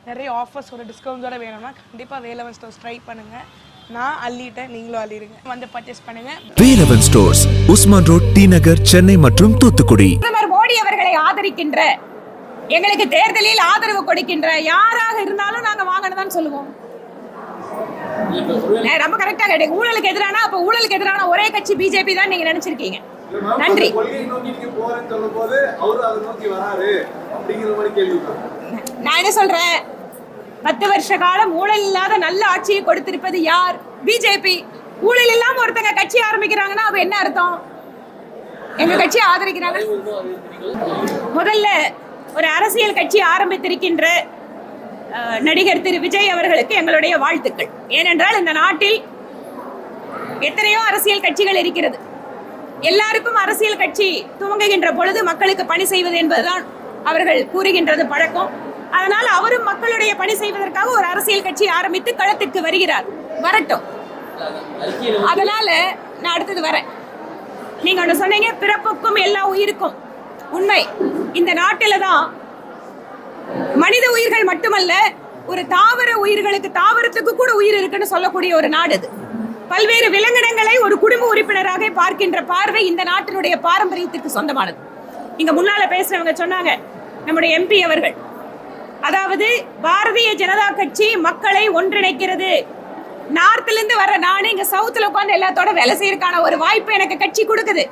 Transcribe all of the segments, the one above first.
நிறைய ஆஃபர்ஸ் ஒரு டிஸ்கவுண்ட்ஸோட வேணும்னா கண்டிப்பாக வேலவன் ஸ்டோர்ஸ் ட்ரை பண்ணுங்கள். நான் அள்ளிட்டேன், நீங்களும் அள்ளிடுங்க. வந்து பர்ச்சேஸ் பண்ணுங்க. Velavan stores, Usman road, T Nagar, Chennai மற்றும் தூத்துக்குடி. பிரதமர் மோடி அவர்களை ஆதரிக்கின்ற, எங்களுக்கு தேர்தலில் ஆதரவு கொடுக்கின்ற யாராக இருந்தாலும் நாங்க வாங்கணும் சொல்லுவோம். ரொம்ப கரெக்டா கேட்டீங்க. ஊழலுக்கு எதிரான, அப்ப ஊழலுக்கு எதிரான ஒரே கட்சி பிஜேபி தான் நீங்க நினைச்சிருக்கீங்க. நன்றி. நான் என்ன சொல்றேன், 10 வருஷ காலம் ஊழல் இல்லாத நல்ல ஆட்சியை கொடுத்திருப்பது யார்? பிஜேபி. ஊழல் இல்லாம ஒருத்தங்க கட்சி ஆரம்பிக்கிறாங்கன்னா அப்ப என்ன அர்த்தம்? எங்க கட்சி ஆதரிக்கிறாங்க. முதல்ல ஒரு அரசியல் கட்சி ஆரம்பித்திருக்கின்ற நடிகர் திரு விஜய் அவர்களுக்கு எங்களுடைய வாழ்த்துக்கள். ஏனென்றால் இந்த நாட்டில் எத்தனையோ அரசியல் கட்சிகள் இருக்கிறது. எல்லாருக்கும் அரசியல் கட்சி துவங்குகின்ற பொழுது மக்களுக்கு பணி செய்வது என்பதுதான் அவர்கள் கூறுகின்றது பழக்கம். அதனால் அவரும் மக்களுடைய பணி செய்வதற்காக ஒரு அரசியல் கட்சி ஆரம்பித்து களத்திற்கு வருகிறார். வரட்டும். அதனால நான் அடுத்தது வரேன். நீங்க ஒன்று சொன்னீங்க, பிறப்புக்கும் எல்லா உயிருக்கும். உண்மை. இந்த நாட்டில தான் மனித உயிர்கள் மட்டுமல்ல, ஒரு தாவர உயிர்களுக்கு, தாவரத்துக்கு கூட உயிர் இருக்குன்னு சொல்லக்கூடிய ஒரு நாடு இது. பல்வேறு விலங்கினங்களை ஒரு குடும்ப உறுப்பினராக பார்க்கின்ற பார்வை இந்த நாட்டினுடைய பாரம்பரியத்திற்கு சொந்தமானது. இங்க முன்னால பேசுறவங்க சொன்னாங்க, நம்முடைய எம்பி அவர்கள், அதாவது பாரதிய ஜனதா கட்சி மக்களை ஒன்றிணைக்கிறது. நார்த்ல இருந்து வர நானு இங்க சவுத்துல உட்காந்து எல்லாத்தோட வேலை செய்யறதுக்கான ஒரு வாய்ப்பு எனக்கு கட்சி கொடுக்குது.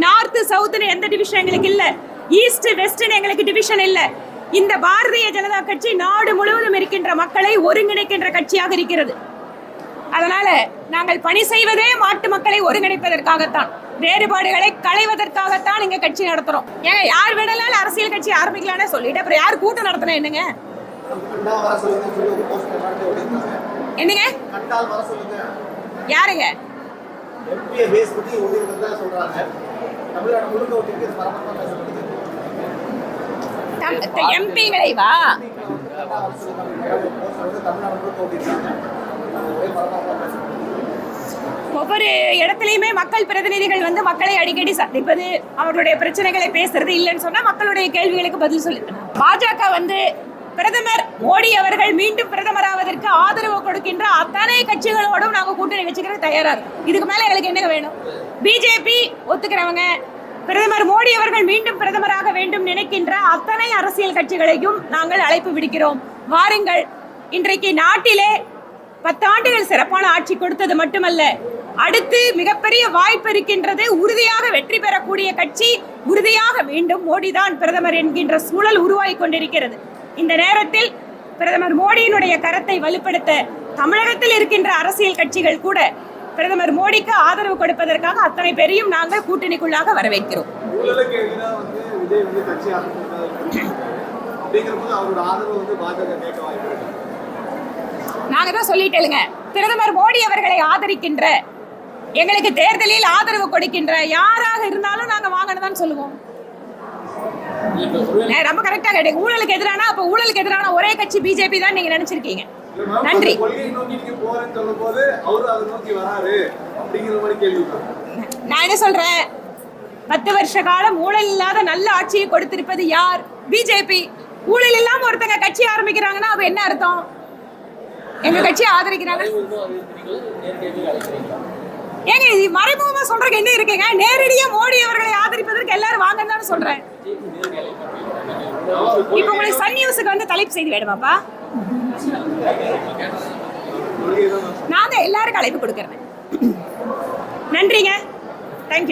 நார்த் சவுத்னு எந்த டிவிஷன் எங்களுக்கு இல்ல, ஈஸ்ட் வெஸ்ட்னு எங்களுக்கு டிவிஷன் இல்ல. இந்த பாரதிய ஜனதா கட்சி நாடு முழுவதும் இருக்கின்ற மக்களை ஒருங்கிணைக்கின்ற கட்சியாக இருக்கிறது. அதனால நாங்கள் பணி செய்வதே மாட்டு மக்களை ஒருங்கிணைப்பதற்காகத்தான், வேறுபாடுகளை களைவதற்காகத்தான் இங்க கட்சி நடத்துறோம். ஏங்க, யார் வேணாலும் அரசியல் கட்சி ஆரம்பிக்கலாம்னு சொல்லிட்டு அப்புறம் யார் கூட்டம் நடத்தினா என்னங்க? என்னங்க யாருங்க எம்பிகளை வா? ஒவ்வொரு இடத்துலயுமே மக்கள் பிரதிநிதிகள் வந்து மக்களை அடிக்கடி சந்திப்பது, அவர்களுடைய பிரச்சனைகளை பேசுறது இல்லைன்னு சொன்னா மக்களுடைய கேள்விகளுக்கு பதில் சொல்லிட்டு பாஜக வந்து பிரதமர் மோடி அவர்கள் மீண்டும் பிரதமராவதற்கு ஆதரவு கொடுக்கின்ற அத்தனை கட்சிகளோடும் நாங்க கூட்டணி வச்சுக்கிறது தயாரா இருக்கும். இதுக்கு மேல எங்களுக்கு என்ன வேணும்? பிஜேபி ஒத்துக்கிறவங்க, பிரதமர் மோடி அவர்கள் மீண்டும் பிரதமராக வேண்டும் நினைக்கின்ற அத்தனை அரசியல் கட்சிகளையும் நாங்கள் அழைப்பு விடுக்கிறோம். வாருங்கள். இன்றைக்கு நாட்டிலே 10 ஆண்டுகள் சிறப்பான ஆட்சி கொடுத்தது மட்டுமல்ல, அடுத்து மிகப்பெரிய வாய்ப்பு இருக்கின்றது. உறுதியாக வெற்றி பெறக்கூடிய கட்சி, உறுதியாக மீண்டும் மோடி தான் பிரதமர் என்கின்ற சூழல் உருவாகி கொண்டிருக்கிறது. இந்த நேரத்தில் பிரதமர் மோடியினுடைய கரத்தை வலுப்படுத்த தமிழகத்தில் இருக்கின்ற அரசியல் கட்சிகள் கூட பிரதமர் மோடிக்கு ஆதரவு கொடுப்பதற்காக அத்தனை பேரையும் நாங்கள் கூட்டணிக்குள்ளாக வரவேற்கிறோம். நாங்க தான் சொல்லிட்டேங்க, பிரதமர் மோடி அவர்களை ஆதரிக்கின்ற, எங்களுக்கு தேர்தலில் ஆதரவு கொடுக்கின்ற யாராக இருந்தாலும் நாங்க வாங்கணும் சொல்லுவோம். ரொம்ப கரெக்டா கேட்டீங்க. ஊழலுக்கு எதிரான, அப்ப ஊழலுக்கு எதிரான ஒரே கட்சி பிஜேபி தான் நீங்க நினைச்சிருக்கீங்க. நன்றி. நான் என்ன சொல்றேன், 10 வருஷ காலம் ஊழல் இல்லாத நல்ல ஆட்சியை கொடுத்திருப்பது யார்? பிஜேபி. ஊழல் இல்லாம ஒருத்தங்க கட்சி ஆரம்பிக்கிறாங்கன்னா அப்ப என்ன அர்த்தம்? எங்க கட்சி ஆதரிக்கிறாங்க. ஏங்க, இது மறைமுகமா சொல்றதுக்கு என்ன இருக்குங்க? நேரடியா மோடி அவர்களை ஆதரிப்பதற்கு எல்லாரும் வாங்கன்னு சொல்றேன். இப்ப உங்களுக்கு சன் நியூஸுக்கு வந்து தலைப்பு செய்தி வேணுமாப்பா? நாங்க எல்லாருக்கும் அழைப்பு கொடுக்கறேன். நன்றிங்க.